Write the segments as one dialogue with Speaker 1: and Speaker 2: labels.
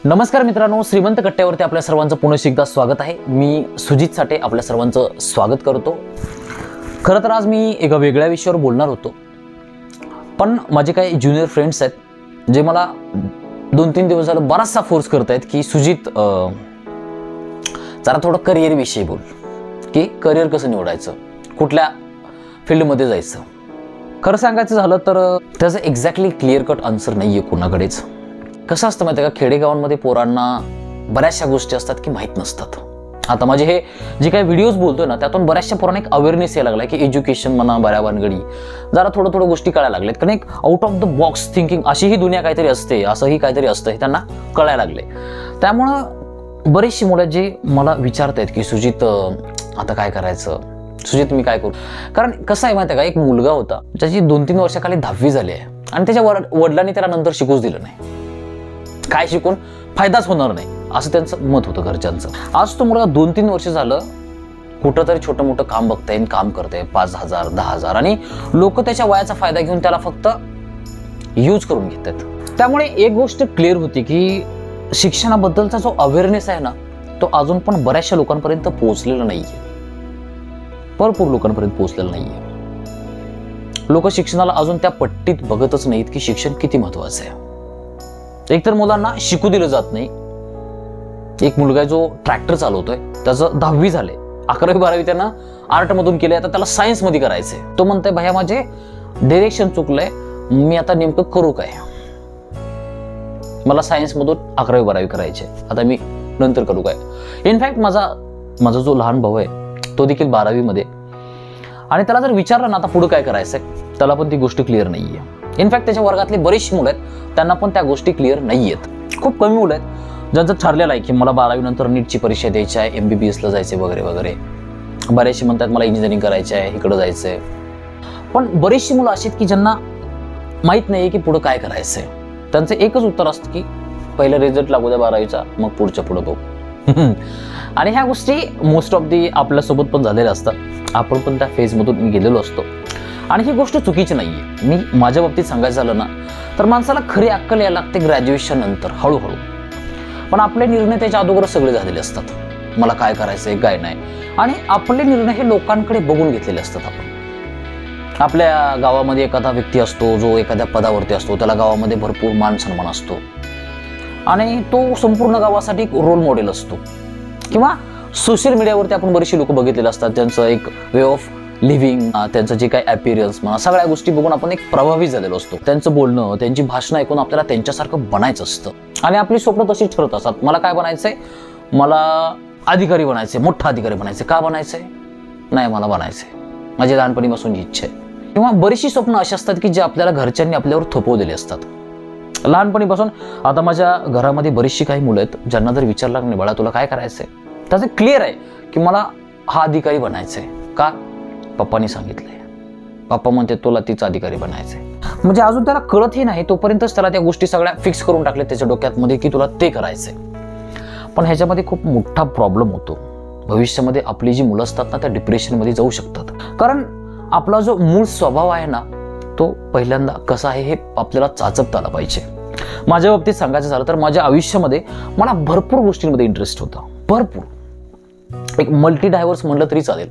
Speaker 1: नमस्कार मित्रांनो, श्रीमंत कट्ट्यावरती आपल्या सर्वांचं पुन्हा एकदा स्वागत आहे। मी सुजित साठे आपल्या सर्वांचं स्वागत करतो। खरं तर आज मी एका वेगळ्या विषयावर बोलणार होतो, पण माझे काही ज्युनियर फ्रेंड्स आहेत जे मला 2-3 दिवस झालं बराचसा फोर्स करत आहेत की सुजित जरा थोडं करिअर विषयी बोल, की करिअर कसं निवडायचं, कुठल्या फील्डमध्ये जायचं। खरं सांगायचं झालं तर त्याचं एक्झॅक्टली क्लिअर कट आन्सर नाहीये कोणाकडेच। कसं असतं माहिती आहे का, खेडेगावांमध्ये पोरांना बऱ्याचशा गोष्टी असतात की माहीत नसतात। आता माझे हे जे काही व्हिडिओज बोलतोय ना, त्यातून बऱ्याचशा पोरांना एक अवेअरनेस यायला लागला की एज्युकेशन म्हणा, बऱ्या भानगडी जरा थोडं गोष्टी कळायला लागल्यात, कारण एक out of the box thinking अशी ही दुनिया काहीतरी असते, असंही काहीतरी असतं हे त्यांना कळायला लागले। त्यामुळं बरीचशी मुलं जे मला विचारतायत की सुजित आता काय करायचं, सुजित मी काय करू। कारण कसं आहे माहिती आहे का, एक मुलगा होता ज्याची 2-3 वर्षाखाली 10वी झाली आहे आणि त्याच्या वडिलांनी त्याला नंतर शिकूच दिलं नाही, काय शिकून फायदाच होणार नाही असं त्यांचं मत होतं घरच्यांचं। आज तो मुलगा 2-3 वर्ष झालं कुठंतरी छोटं मोठं काम बघताय, काम करतंय, 5,000 10,000, आणि लोक त्याच्या वयाचा फायदा घेऊन त्याला फक्त यूज करून घेतात। त्यामुळे एक गोष्ट क्लिअर होती की शिक्षणाबद्दलचा जो अवेअरनेस आहे ना, तो अजून पण बऱ्याचशा लोकांपर्यंत पोहोचलेला नाहीये, भरपूर लोकांपर्यंत पोहोचलेला नाहीये। लोक शिक्षणाला अजून त्या पट्टीत बघतच नाहीत की शिक्षण किती महत्वाचं आहे। एकतर मुलांना शिकू दिलं जात नाही। एक मुलगा जो ट्रॅक्टर चालवतोय त्याचं 10वी झाले, 11वी 12वी त्यांना आर्ट मधून केले, आता त्याला सायन्स मध्ये करायचंय। तो म्हणतोय भैया माझे डायरेक्शन चुकलंय, मी आता नेमकं करू काय, मला सायन्स मधून 11वी 12वी करायचे, आता मी नंतर करू काय। इनफॅक्ट माझा जो लहान भाऊ आहे तो देखील 12वी मध्ये, आणि त्याला जर विचारलं ना आता पुढे काय करायचंय, त्याला पण ती गोष्ट क्लिअर नाहीये। इनफॅक्ट त्याच्या वर्गातली बरीचशी मुलं आहेत त्यांना पण त्या गोष्टी क्लिअर नाहीयेत। खूप कमी मुलं आहेत ज्यांचं ठरलेलं आहे की मला 12वी नंतर नीटची परीक्षा द्यायची आहे, MBBS ला जायचे वगैरे वगैरे। बरेचशी म्हणतात मला इंजिनिअरिंग करायची आहे, इकडं जायचंय। पण बरीचशी मुलं अशी आहेत की ज्यांना माहित नाहीये की पुढे काय करायचंय। त्यांचं एकच उत्तर असतं की पहिला रिझल्ट लागू द्या 12वीचा, मग पुढच्या पुढे बघू। आणि ह्या गोष्टी मोस्ट ऑफ दी आपल्यासोबत पण झालेल्या असतात, आपण पण त्या फेजमधून गेलेलो असतो, आणि ही गोष्ट चुकीची नाहीये। मी माझ्या बाबतीत सांगायचं झालं ना तर माणसाला खरी अक्कल यायला लागते ग्रॅज्युएशन नंतर, हळूहळू। पण आपले निर्णय त्याच्या अगोदर सगळे झालेले असतात, मला काय करायचंय काय नाही, आणि आपले निर्णय हे लोकांकडे बघून घेतलेले असतात। आपण आपल्या गावामध्ये एखादा व्यक्ती असतो जो एखाद्या पदावरती असतो, त्याला गावामध्ये भरपूर मान सन्मान असतो, आणि तो संपूर्ण गावासाठी एक रोल मॉडेल असतो। किंवा सोशल मीडियावरती आपण बरीचशी लोक बघितलेले असतात ज्यांचं एक वे ऑफ लिव्हिंग, त्यांचं जे काही अपीअरन्स म्हणा, सगळ्या गोष्टी बघून आपण एक प्रभावित झालेलो असतो। त्यांचं बोलणं, त्यांची भाषणं ऐकून आपल्याला त्यांच्यासारखं बनायचं असतं, आणि आपली स्वप्न तशीच ठरत असतात। मला काय बनायचंय, मला अधिकारी बनायचंय, मोठा अधिकारी बनायचंय। का बनायचंय, नाही मला बनायचंय, माझी लहानपणीपासून इच्छा आहे। किंवा बरीचशी स्वप्न अशी असतात की जे आपल्याला घरच्यांनी आपल्यावर थोपवलेली असतात लहानपणीपासून। आता माझ्या घरामध्ये बरीचशी काही मुलं आहेत ज्यांना जर विचारलं नाही बाळा तुला काय करायचंय, त्याचं क्लिअर आहे की मला हा अधिकारी बनायचंय। का, पप्पांनी सांगितलंय, पप्पा म्हणते तुला तीच अधिकारी बनायचंय। म्हणजे अजून त्याला कळतही नाही तोपर्यंतच त्याला त्या गोष्टी सगळ्या फिक्स करून टाकल्या त्याच्या डोक्यात मध्ये की तुला ते करायचंय। पण ह्याच्यामध्ये खूप मोठा प्रॉब्लेम होतो। भविष्यामध्ये आपली जी मुलं असतात ना, त्या डिप्रेशनमध्ये जाऊ शकतात, कारण आपला जो मूळ स्वभाव आहे ना, तो पहिल्यांदा कसा आहे हे आपल्याला चाचपता आला पाहिजे। माझ्या बाबतीत सांगायचं झालं तर माझ्या आयुष्यामध्ये मला भरपूर गोष्टींमध्ये इंटरेस्ट होता, भरपूर। एक मल्टी डायव्हर्स म्हटलं तरी चालेल।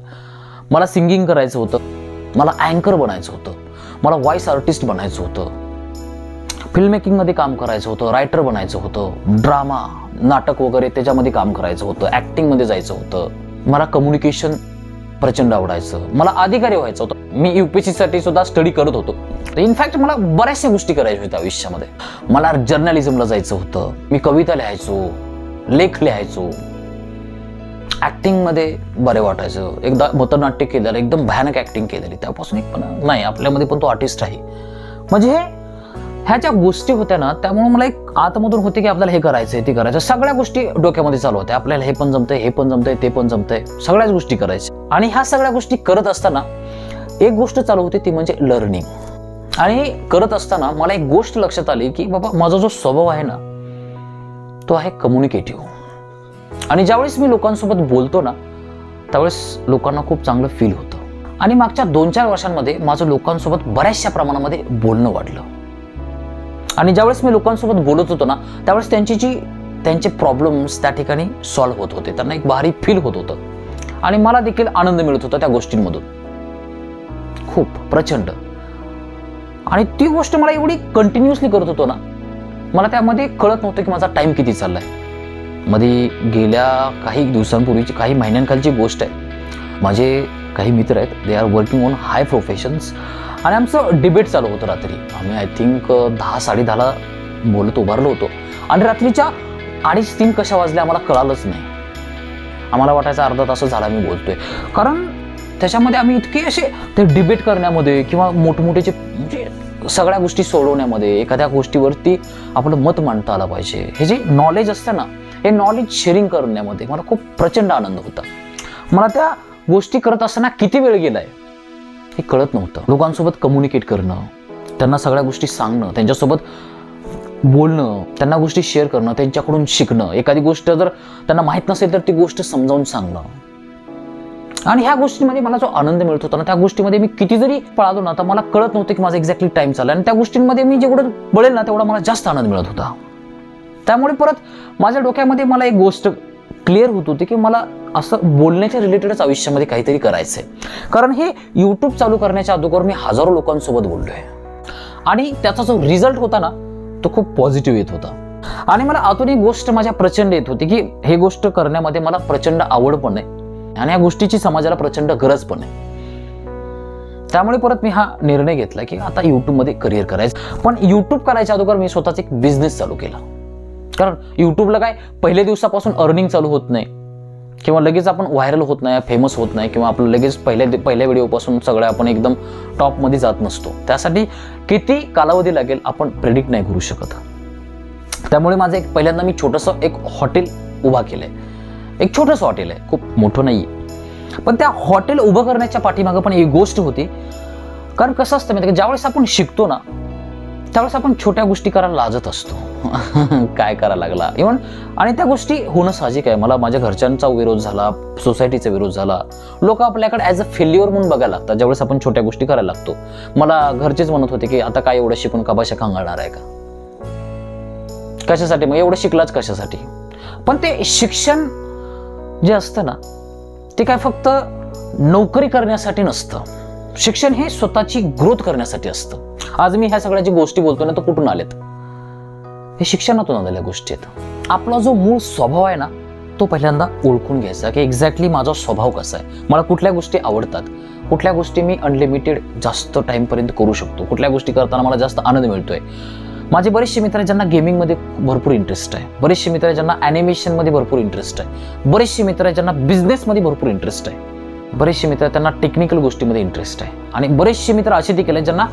Speaker 1: मला सिंगिंग करायचं होतं, मला अँकर बनायचं होतं, मला व्हॉइस आर्टिस्ट बनायचं होतं, फिल्म मेकिंग मध्ये काम करायचं होतं, रायटर बनायचं होतं, ड्रामा नाटक वगैरे त्याच्यामध्ये काम करायचं होतं, ऍक्टिंग मध्ये जायचं होतं, मला कम्युनिकेशन प्रचंड आवडायचं, मला अधिकारी व्हायचं होतं। मी UPSC साठी सुद्धा स्टडी करत होतो। इनफॅक्ट मला बऱ्याचशा गोष्टी करायच्या होत्या आयुष्यामध्ये। मला जर्नलिझमला जायचं होतं, मी कविता लिहायचो, लेख लिहायचो, ऍक्टिंग मध्ये बरे वाटायचं। एकदा भरतनाट्य केलेलं, एकदम भयानक ऍक्टिंग केलेली, त्यापासून एक पण नाही आपल्यामध्ये पण तो आर्टिस्ट आहे। म्हणजे ह्या ज्या गोष्टी होत्या ना, त्यामुळे मला एक आतमधून होते की आपल्याला हे करायचंय ते करायचं, सगळ्या गोष्टी डोक्यामध्ये चालू होत्या। आपल्याला हे पण जमतंय, हे पण जमतंय, ते पण जमतंय, सगळ्याच गोष्टी करायच्या। आणि ह्या सगळ्या गोष्टी करत असताना एक गोष्ट चालू होती ती म्हणजे लर्निंग। आणि करत असताना मला एक गोष्ट लक्षात आली की बाबा माझा जो स्वभाव आहे ना, तो आहे कम्युनिकेटिव्ह। आणि ज्यावेळेस मी लोकांसोबत बोलतो ना, त्यावेळेस लोकांना खूप चांगलं फील होतं। आणि मागच्या 2-4 वर्षांमध्ये माझं लोकांसोबत बऱ्याचशा प्रमाणामध्ये बोलणं वाढलं, आणि ज्यावेळेस मी लोकांसोबत बोलत होतो ना, त्यावेळेस त्यांची जी त्यांचे प्रॉब्लेम्स त्या ठिकाणी सॉल्व्ह होत होते, त्यांना एक भारी फील होत होतं आणि मला देखील आनंद मिळत होता त्या गोष्टींमधून, खूप प्रचंड. आणि ती गोष्ट मला एवढी कंटिन्युअसली करत होतो ना, मला त्यामध्ये कळत नव्हतं की माझा टाइम किती चाललाय. मध्ये गेल्या काही दिवसांपूर्वीची, काही महिन्यांखालची गोष्ट आहे. माझे काही मित्र आहेत, they are working on high professions, आणि आमचं डिबेट चालू होतं रात्री. आम्ही आय थिंक 10-10:30ला बोलत उभारलो होतो आणि रात्रीच्या 2:30-3 कशा वाजल्या आम्हाला कळालंच नाही. आम्हाला वाटायचं अर्धा तास झाला मी बोलतोय, कारण त्याच्यामध्ये आम्ही इतके असे ते डिबेट करण्यामध्ये किंवा मोठमोठेचे म्हणजे सगळ्या गोष्टी सोडवण्यामध्ये, एखाद्या गोष्टीवरती आपलं मत मांडता आलं पाहिजे, हे जे नॉलेज असतं ना, हे नॉलेज शेअरिंग करण्यामध्ये मला खूप प्रचंड आनंद होता. मला त्या गोष्टी करत असताना किती वेळ गेलाय हे कळत नव्हतं. लोकांसोबत कम्युनिकेट करणं, त्यांना सगळ्या गोष्टी सांगणं, त्यांच्यासोबत बोलणं, त्यांना गोष्टी शेअर करणं, त्यांच्याकडून शिकणं, एखादी गोष्ट जर त्यांना माहीत नसेल तर ती गोष्ट समजावून सांगणं, आणि ह्या गोष्टींमध्ये मला जो आनंद मिळत होता ना, त्या गोष्टीमध्ये मी किती जरी पळालो ना, तर मला कळत नव्हतं की माझा एक्झॅक्टली टाइम चालला, आणि त्या गोष्टींमध्ये मी जेवढं बळेल ना तेवढा मला जास्त आनंद मिळत होता. त्यामुळे परत माझ्या डोक्यामध्ये मला एक गोष्ट क्लिअर होत होती की मला असं बोलण्याच्या रिलेटेडच आयुष्यामध्ये काहीतरी करायचंय. कारण हे यूट्यूब चालू करण्याच्या अगोदर मी हजारो लोकांसोबत बोललोय आणि त्याचा जो रिझल्ट होता ना तो खूप पॉझिटिव्ह येत होता. आणि मला आतून एक गोष्ट माझ्या प्रचंड येत होती की हे गोष्ट करण्यामध्ये मला प्रचंड आवड पण आहे आणि या गोष्टीची समाजाला प्रचंड गरज पण आहे. त्यामुळे परत मी हा निर्णय घेतला की आता यूट्यूबमध्ये करिअर करायचं. पण यूट्यूब करायच्या अगोदर मी स्वतःच एक बिझनेस चालू केला. कारण यूट्यूबला काय पहिल्या दिवसापासून अर्निंग चालू होत नाही किंवा लगेच आपण व्हायरल होत नाही, फेमस होत नाही, किंवा आपलं लगेच पहिल्या व्हिडिओपासून सगळं आपण एकदम टॉपमध्ये जात नसतो. त्यासाठी किती कालावधी लागेल आपण प्रेडिक्ट नाही करू शकत. त्यामुळे माझं पहिल्यांदा मी छोटंसं एक हॉटेल उभा केलंय. एक छोटंसं हॉटेल आहे, खूप मोठं नाही आहे, पण त्या हॉटेल उभं करण्याच्या पाठीमागं पण एक गोष्ट होती. कारण कसं असतं माहिती का, ज्यावेळेस आपण शिकतो ना त्यावेळेस आपण छोट्या गोष्टी करायला लाजत असतो. काय करायला लागला इव्हन, आणि त्या गोष्टी होणं साहजिक आहे. मला माझ्या घरच्यांचा विरोध झाला, सोसायटीचा विरोध झाला, लोक आपल्याकडे ॲज अ फेल्युअर म्हणून बघायला लागतात ज्यावेळेस आपण छोट्या गोष्टी करायला लागतो. मला घरचेच म्हणत होते की आता काय एवढं शिकून कबाशा खांगाळणार आहे का, कशासाठी, मग एवढं शिकलाच कशासाठी. पण ते शिक्षण जे असतं ना ते काय फक्त नोकरी करण्यासाठी नसतं. शिक्षण हे स्वतःची ग्रोथ करण्यासाठी असतं. आज मी ह्या सगळ्या जी गोष्टी बोलतो ना तो कुठून आलेत, हे शिक्षणातून आलेल्या गोष्टी आहेत. आपला जो मूळ स्वभाव आहे ना तो पहिल्यांदा ओळखून घ्यायचा की एक्झॅक्टली माझा स्वभाव कसा आहे, मला कुठल्या गोष्टी आवडतात, कुठल्या गोष्टी मी अनलिमिटेड जास्त टाइमपर्यंत करू शकतो, कुठल्या गोष्टी करताना मला जास्त आनंद मिळतोय. माझे बरेचसे मित्र आहेत ज्यांना गेमिंगमध्ये भरपूर इंटरेस्ट आहे, बरेचसे मित्र आहेत ज्यांना ॲनिमेशनमध्ये भरपूर इंटरेस्ट आहे, बरेचसे मित्र आहेत ज्यांना बिझनेसमध्ये भरपूर इंटरेस्ट आहे, बरेचसे मित्र त्यांना टेक्निकल गोष्टीमध्ये इंटरेस्ट आहे, आणि बरेचसे मित्र असे देखील आहेत ज्यांना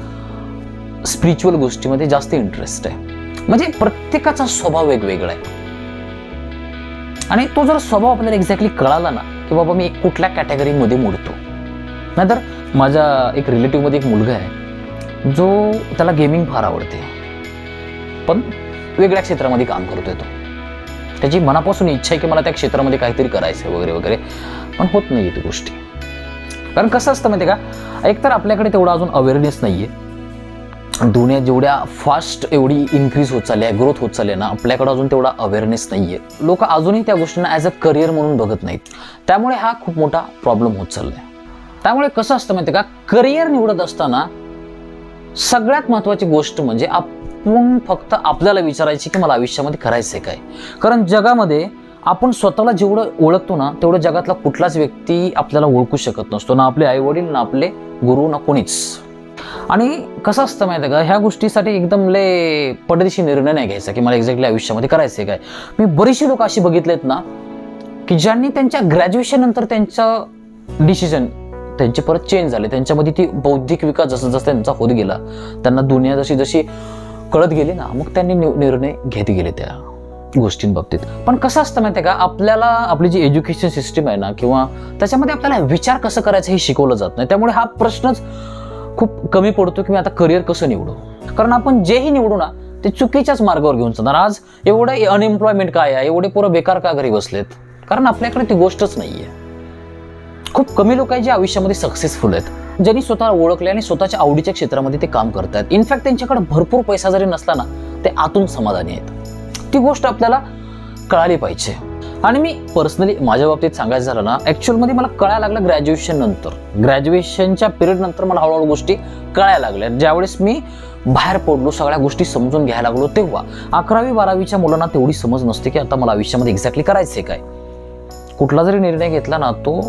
Speaker 1: स्पिरिच्युअल गोष्टीमध्ये जास्त इंटरेस्ट आहे. म्हणजे प्रत्येकाचा स्वभाव वेगवेगळा आहे, आणि तो जर स्वभाव आपल्याला एक्झॅक्टली कळाला ना की बाबा मी कुठल्या कॅटेगरीमध्ये मोडतो. नाहीतर माझ्या एक रिलेटिव्हमध्ये एक मुलगा आहे जो त्याला गेमिंग फार आवडते, पण वेगळ्या क्षेत्रामध्ये काम करतोय. तो त्याची मनापासून इच्छा आहे की मला त्या क्षेत्रामध्ये काहीतरी करायचं वगैरे वगैरे, पण होत नाही ती गोष्टी. कारण कसं असतं माहिती का, एकतर आपल्याकडे तेवढा अजून अवेअरनेस नाहीये. दुनिया जेवढ्या फास्ट एवढी इन्क्रीज होत चालली आहे, ग्रोथ होत चालली आहे ना, आपल्याकडे अजून तेवढा अवेअरनेस नाहीये. लोक अजूनही त्या गोष्टींना ॲज अ करिअर म्हणून बघत नाहीत. त्यामुळे हा खूप मोठा प्रॉब्लेम होत चाललाय. त्यामुळे कसं असतं माहिती का, करिअर निवडत असताना सगळ्यात महत्त्वाची गोष्ट म्हणजे आपण फक्त आपल्याला विचारायची की मला आयुष्यामध्ये करायचंय काय. कारण जगामध्ये आपण स्वतःला जेवढं ओळखतो ना तेवढं जगातला कुठलाच व्यक्ती आपल्याला ओळखू शकत नसतो, ना आपले आईवडील, ना आपले गुरु, ना कोणीच. आणि कसं असतं माहिती आहे का, ह्या गोष्टीसाठी एकदम लय पडदेशी निर्णय नाही घ्यायचा की मला एक्झॅक्टली आयुष्यामध्ये करायचंय काय. मी बरेचसे लोक अशी बघितलेत ना की ज्यांनी त्यांच्या ग्रॅज्युएशन नंतर त्यांचं डिसिजन त्यांचे परत चेंज झाले. त्यांच्यामध्ये ती बौद्धिक विकास जसं जसं त्यांचा होत गेला, त्यांना दुनिया जशी जशी कळत गेली ना, मग त्यांनी निर्णय घेत गेले त्या गोष्टींबाबतीत. पण कसं असतं माहिती आहे का, आपल्याला आपली जी एज्युकेशन सिस्टीम आहे ना, किंवा त्याच्यामध्ये आपल्याला विचार कसं करायचं हे शिकवलं जात नाही. त्यामुळे हा प्रश्नच खूप कमी पडतो की मी आता करिअर कसं निवडू. कारण आपण जेही निवडू ना ते चुकीच्याच मार्गावर घेऊन जाणार. आज एवढं अनएम्प्लॉयमेंट काय आहे, एवढे पोरं बेकार का घरी बसलेत, कारण आपल्याकडे ती गोष्टच नाहीये. खूप कमी लोक आहेत जे आयुष्यामध्ये सक्सेसफुल आहेत, ज्यांनी स्वतः ओळखले आणि स्वतःच्या आवडीच्या क्षेत्रामध्ये ते काम करतात. इनफॅक्ट त्यांच्याकडे भरपूर पैसा जरी नसला ना ते आतून समाधानी आहेत. ती गोष्ट आपल्याला कळाली पाहिजे. आणि मी पर्सनली माझ्या बाबतीत सांगायचं झालं ना, ऍक्च्युअलमध्ये मला कळायला लागलं ग्रॅज्युएशन नंतर. ग्रॅज्युएशनच्या पिरियड नंतर मला हळूहळू गोष्टी कळायला लागल्या. ज्यावेळेस मी बाहेर पडलो, सगळ्या गोष्टी समजून घ्यायला लागलो, तेव्हा 11वी-12वीच्या मुलांना तेवढी समज नसते की आता मला आयुष्यामध्ये एक्झॅक्टली करायचंय काय. कुठला जरी निर्णय घेतला ना, तो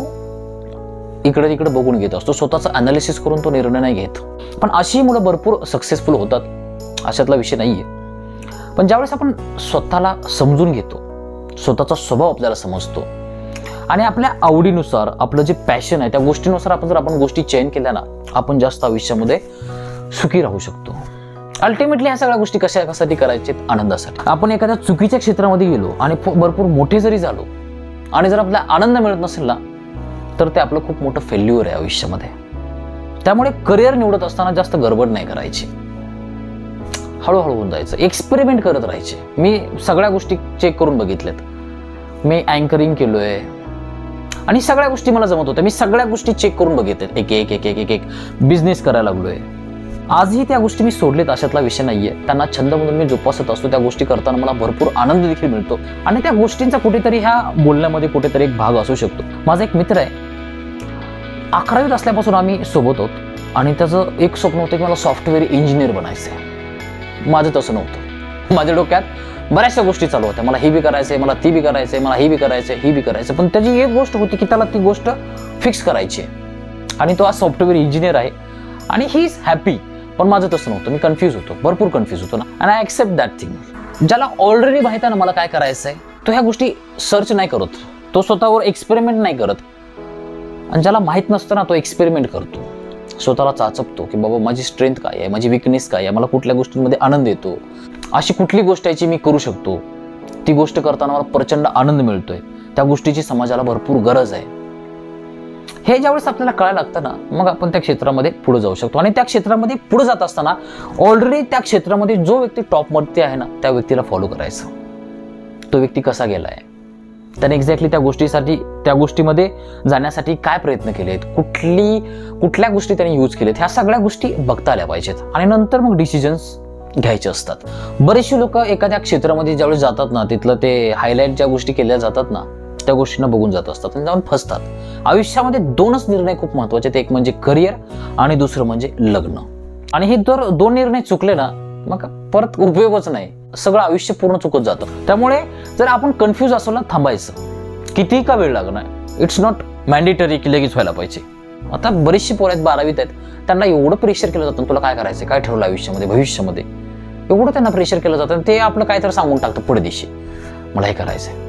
Speaker 1: इकडे तिकडे बघून घेत असतो, स्वतःचं अनालिसिस करून तो निर्णय नाही घेत. पण अशी मुलं भरपूर सक्सेसफुल होतात, अशातला विषय नाहीये. पण ज्यावेळेस आपण स्वतःला समजून घेतो, स्वतःचा स्वभाव आपल्याला समजतो आणि आपल्या आवडीनुसार आपलं जे पॅशन आहे त्या गोष्टीनुसार जर आपण गोष्टी चेंज केल्या ना, आपण जास्त आयुष्यामध्ये सुखी राहू शकतो. अल्टिमेटली ह्या सगळ्या गोष्टी कशासाठी करायच्या? आनंदासाठी. आपण एखाद्या चुकीच्या क्षेत्रामध्ये गेलो आणि भरपूर मोठे जरी झालो आणि जर आपल्याला आनंद मिळत नसेल ना, तर ते आपलं खूप मोठं फेल्युअर आहे आयुष्यामध्ये. त्यामुळे करिअर निवडत असताना जास्त गडबड नाही करायची, हळूहळू होऊन जायचं, एक्सपेरिमेंट करत राहायचे. मी सगळ्या गोष्टी चेक करून बघितल्यात. मी अँकरिंग केलोय आणि सगळ्या गोष्टी मला जमत होत्या. मी सगळ्या गोष्टी चेक करून बघितल्यात, एक एक एक एक एक बिझनेस करायला लागलोय. आजही त्या गोष्टी मी सोडलेत, अशातला विषय नाहीये. त्यांना छंद म्हणून मी जोपासत असतो. त्या गोष्टी करताना मला भरपूर आनंद देखील मिळतो आणि त्या गोष्टींचा कुठेतरी ह्या बोलण्यामध्ये कुठेतरी एक भाग असू शकतो. माझा एक मित्र आहे, 11वीत असल्यापासून आम्ही सोबत आहोत आणि त्याचं एक स्वप्न होतं की मला सॉफ्टवेअर इंजिनियर बनायचं आहे. माझं तसं नव्हतं. माझ्या डोक्यात बऱ्याचशा गोष्टी चालू होत्या, मला हे बी करायचंय, मला ती बी करायचंय, मला हे बी करायचंय, ही बी करायचं. पण त्याची एक गोष्ट होती की त्याला ती गोष्ट फिक्स करायची आहे आणि तो आज सॉफ्टवेअर इंजिनियर आहे आणि ही इज हॅपी. पण माझं तसं नव्हतं. मी कन्फ्यूज होतो, भरपूर कन्फ्यूज होतो ना. And I accept that thing. ज्याला ऑलरेडी माहिती आहे ना मला काय करायचं आहे, तो ह्या गोष्टी सर्च नाही करत, तो स्वतःवर एक्सपेरिमेंट नाही करत. आणि ज्याला माहीत नसतं ना, तो एक्सपेरिमेंट करतो, स्वतःला चाचपतो की बाबा माझी स्ट्रेंथ काय आहे, माझी विकनेस काय आहे, मला कुठल्या गोष्टींमध्ये आनंद येतो, अशी कुठली गोष्ट आहे जी मी करू शकतो, ती गोष्ट करताना मला प्रचंड आनंद मिळतोय, त्या गोष्टीची समाजाला भरपूर गरज आहे. हे ज्यावेळेस आपल्याला कळायला लागतं ना, मग आपण त्या क्षेत्रामध्ये पुढे जाऊ शकतो. आणि त्या क्षेत्रामध्ये पुढे जात असताना ऑलरेडी त्या क्षेत्रामध्ये जो व्यक्ती टॉपमध्ये आहे ना, त्या व्यक्तीला फॉलो करायचं. तो व्यक्ती कसा गेलाय, त्याने एक्झॅक्टली त्या गोष्टीमध्ये जाण्यासाठी काय प्रयत्न केलेत, कुठल्या गोष्टी त्याने यूज केलेत, ह्या सगळ्या गोष्टी बघता आल्या पाहिजेत आणि नंतर मग डिसिजन्स घ्यायचे असतात. बरेचसे लोक एखाद्या क्षेत्रामध्ये ज्यावेळेस जातात ना, तिथलं ते हायलाईट ज्या गोष्टी केल्या जातात ना, त्या गोष्टींना बघून जात असतात आणि जाऊन फसतात. आयुष्यामध्ये 2च निर्णय खूप महत्वाचे आहेत, एक म्हणजे करिअर आणि दुसरं म्हणजे लग्न. आणि हे जर 2 निर्णय चुकले ना, मग परत उपयोगच नाही, सगळं आयुष्य पूर्ण चुकत जातं. त्यामुळे जर आपण कन्फ्यूज असलो ना, थांबायचं. किती का वेळ लागणार, इट्स नॉट मॅन्डेटरी की लगेच व्हायला पाहिजे. आता बरीचशी पोरं आहेत 12वीत आहेत, त्यांना एवढं प्रेशर केलं जातं, तुला काय करायचं, काय ठरवलं आयुष्यामध्ये, भविष्यामध्ये, एवढं त्यांना प्रेशर केलं जातं. ते आपलं काय तर सांगून टाकतं पुढे दिवशी, मला हे करायचंय.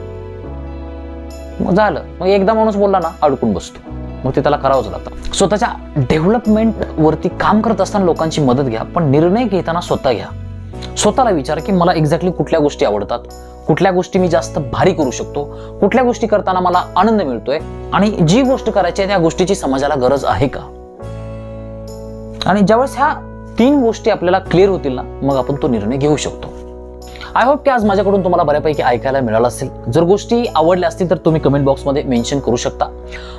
Speaker 1: मग झालं, मग एकदा माणूस बोलला ना, अडकून बसतो, मग ते त्याला करावंच लागतं. स्वतःच्या डेव्हलपमेंट वरती काम करत असताना लोकांची मदत घ्या, पण निर्णय घेताना स्वतः घ्या. स्वतःला विचारा की मला एक्झॅक्टली कुठल्या गोष्टी आवडतात, कुठल्या गोष्टी मी जास्त भारी करू शकतो, कुठल्या गोष्टी करताना मला आनंद मिळतोय आणि जी गोष्ट करायची आहे त्या गोष्टीची समाजाला गरज आहे का. आणि ज्यावेळेस ह्या 3 गोष्टी आपल्याला क्लिअर होतील ना, मग आपण तो निर्णय घेऊ शकतो. आय होप की आज माझ्याकडून तुम्हाला बऱ्यापैकी ऐकायला मिळालं असेल. जर गोष्टी आवडल्या असतील तर तुम्ही कमेंट बॉक्समध्ये मेन्शन करू शकता.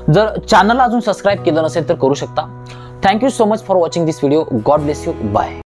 Speaker 1: जर चॅनलला अजून सबस्क्राईब केलं नसेल तर करू शकता. Thank you so much for watching this video. God bless you. Bye.